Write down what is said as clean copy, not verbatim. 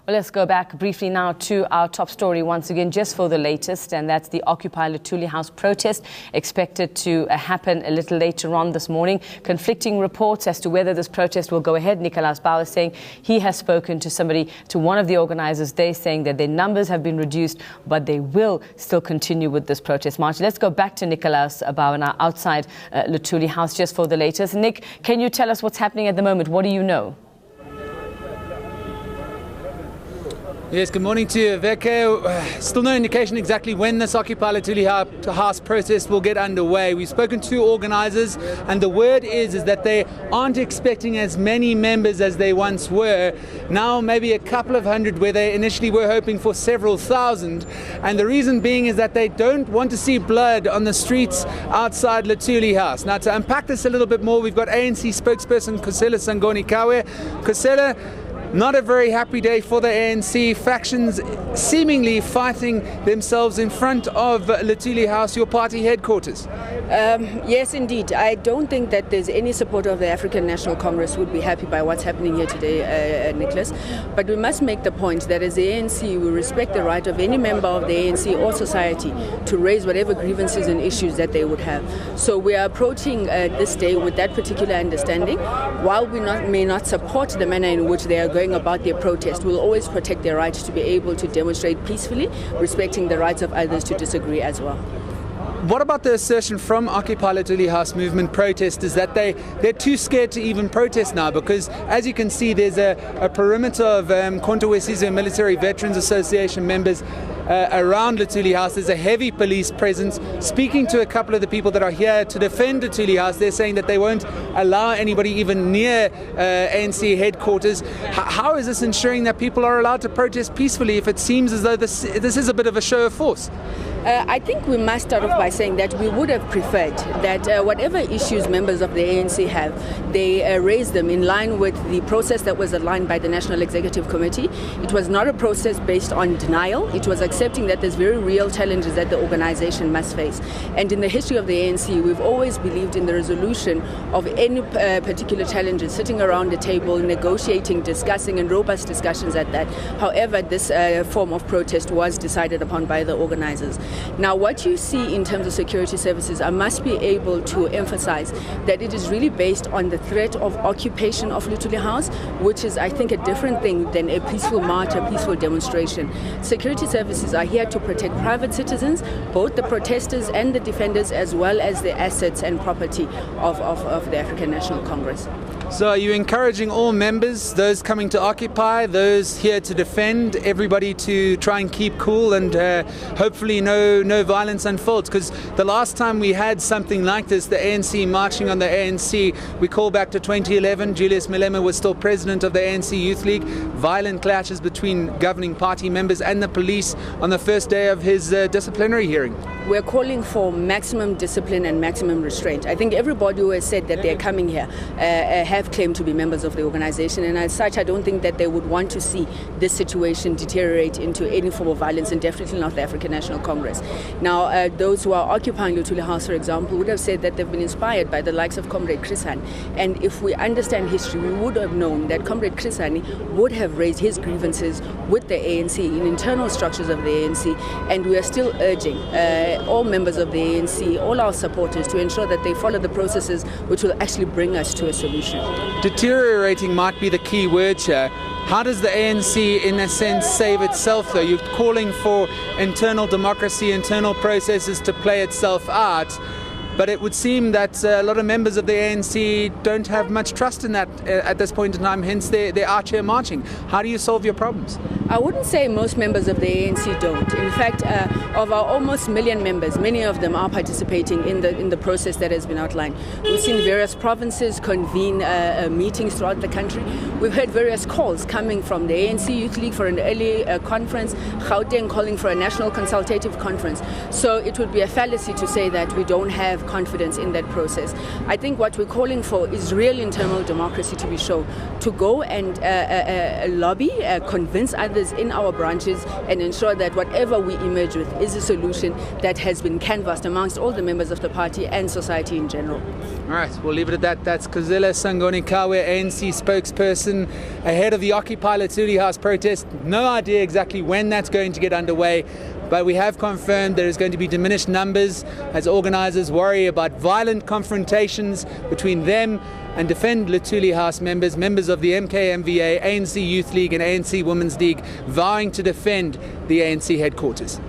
Well, let's go back briefly now to our top story once again, just for the latest, and that's the Occupy Luthuli House protest expected to happen a little later on this morning. Conflicting reports as to whether this protest will go ahead. Nicolaas Bauer saying he has spoken to one of the organizers. They're saying that their numbers have been reduced, but they will still continue with this protest march. Let's go back to Nicolaas Bauer now outside Luthuli House just for the latest. Nick, can you tell us what's happening at the moment? What do you know? Yes, good morning to you, Veke. Still no indication exactly when this Occupy Luthuli House protest will get underway. We've spoken to organisers, and the word is that they aren't expecting as many members as they once were. Now maybe a couple of hundred, where they initially were hoping for several thousand. And the reason being is that they don't want to see blood on the streets outside Luthuli House. Now, to unpack this a little bit more, we've got ANC spokesperson Kusela Sangoni-Kawe. Kusela, not a very happy day for the ANC. Factions seemingly fighting themselves in front of Luthuli House, your party headquarters. Yes, indeed. I don't think that there's any supporter of the African National Congress would be happy by what's happening here today, Nicholas. But we must make the point that as the ANC, we respect the right of any member of the ANC or society to raise whatever grievances and issues that they would have. So we are approaching this day with that particular understanding. While we may not support the manner in which they are going about their protest, we'll always protect their right to be able to demonstrate peacefully, respecting the rights of others to disagree as well. What about the assertion from Occupy Luthuli House movement protesters that they're too scared to even protest now? Because as you can see, there's a perimeter of Konto Wesizwe Military Veterans Association members around Luthuli House. There's a heavy police presence. Speaking to a couple of the people that are here to defend Luthuli House, they're saying that they won't allow anybody even near ANC headquarters. How is this ensuring that people are allowed to protest peacefully if it seems as though this is a bit of a show of force? I think we must start off by saying that we would have preferred that whatever issues members of the ANC have, they raise them in line with the process that was outlined by the National Executive Committee. It was not a process based on denial. It was accepting that there's very real challenges that the organization must face. And in the history of the ANC, we've always believed in the resolution of any particular challenges, sitting around the table, negotiating, discussing, and robust discussions at that. However, this form of protest was decided upon by the organizers. Now, what you see in terms of security services, I must be able to emphasize that it is really based on the threat of occupation of Luthuli House, which is, I think, a different thing than a peaceful march, a peaceful demonstration. Security services are here to protect private citizens, both the protesters and the defenders, as well as the assets and property of the African National Congress. So are you encouraging all members, those coming to occupy, those here to defend, everybody to try and keep cool and hopefully no violence unfolds? Because the last time we had something like this, the ANC marching on the ANC, we call back to 2011. Julius Malema was still president of the ANC Youth League. Violent clashes between governing party members and the police on the first day of his disciplinary hearing. We're calling for maximum discipline and maximum restraint. I think everybody who has said that they're coming here have claimed to be members of the organization, and as such I don't think that they would want to see this situation deteriorate into any form of violence, and definitely not the African National Congress. Now, those who are occupying Luthuli House, for example, would have said that they've been inspired by the likes of Comrade Chris Hani, and if we understand history, we would have known that Comrade Chris Hani would have raised his grievances with the ANC in internal structures of the ANC, and we are still urging all members of the ANC, all our supporters, to ensure that they follow the processes which will actually bring us to a solution. Deteriorating might be the key word here. How does the ANC, in a sense, save itself, though? You're calling for internal democracy, internal processes to play itself out, but it would seem that a lot of members of the ANC don't have much trust in that at this point in time, hence they're out here marching. How do you solve your problems? I wouldn't say most members of the ANC don't. In fact, of our almost million members, many of them are participating in the process that has been outlined. We've seen various provinces convene meetings throughout the country. We've heard various calls coming from the ANC Youth League for an early conference, Gauteng calling for a national consultative conference. So it would be a fallacy to say that we don't have confidence in that process. I think what we're calling for is real internal democracy to be shown, to go and lobby, convince others in our branches, and ensure that whatever we emerge with is a solution that has been canvassed amongst all the members of the party and society in general. All right, we'll leave it at that. That's Kozela Sangonikawe, ANC spokesperson, ahead of the Occupy Luthuli House protest. No idea exactly when that's going to get underway, but we have confirmed there is going to be diminished numbers as organisers worry about violent confrontations between them and Defend Luthuli House members of the MK-MVA, ANC Youth League and ANC Women's League, vowing to defend the ANC headquarters.